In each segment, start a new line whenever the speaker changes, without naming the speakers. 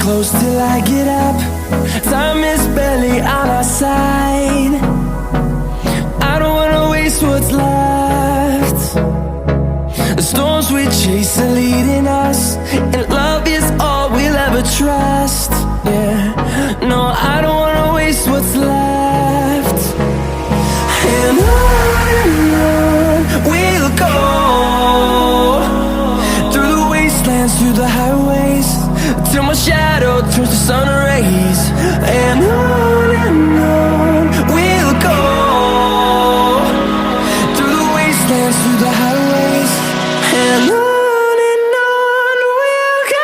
close till I get up. Time is barely on our side. I don't wanna waste what's left. The storms we chase are leading us, and love is all we'll ever trust. Yeah, no, I don't wanna waste what's left. And on we'll go, through the wastelands, through the highways, till my shadow turns to sun rays. And on we'll go, through the wastelands, through the highways, and on we'll go.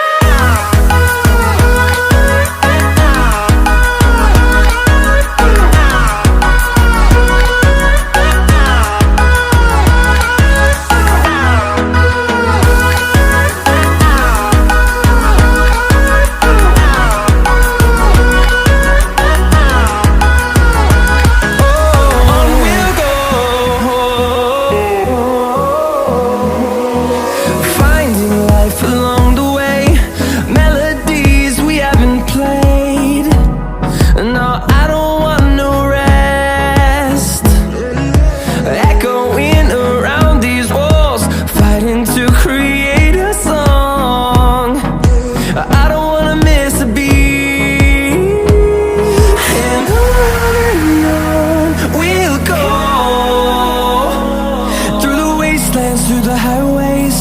Through the highways,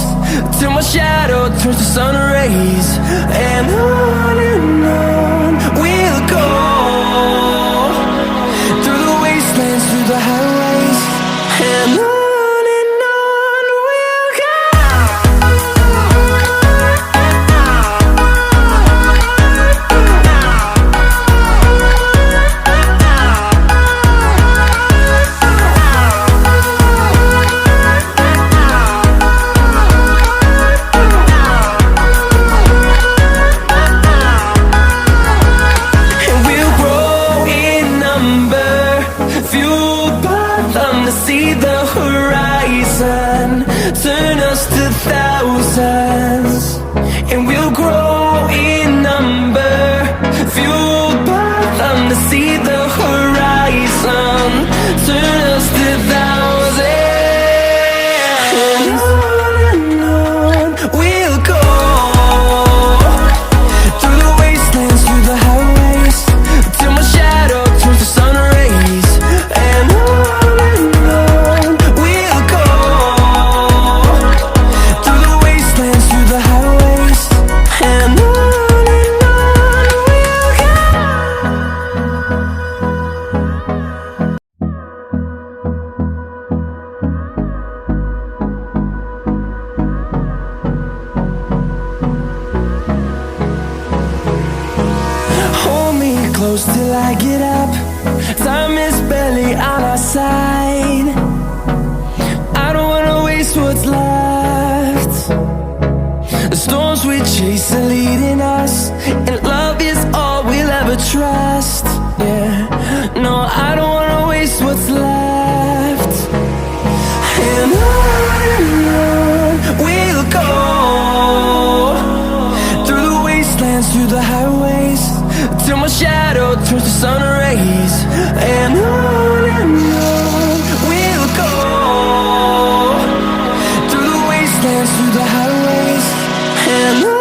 till my shadow turns to sun rays. And on we'll go, through the wastelands, through the highways, and on we'll go. See the horizon, turn us to thousands, and we'll grow in number, fueled by them to see the horizon, turn us to thousands, and on we'll go, through the wastelands, through the highways, till my shadow turns to sun rays. And close till I get up. Time is barely on our side. I don't wanna waste what's left. The storms we chase are leading us, and love is all we'll ever trust. Yeah, no, I don't wanna waste what's left. And on we'll go, through the wastelands, through the highways, till my shadow turns to sun rays. And on we'll go, through the wastelands, through the highways, and on.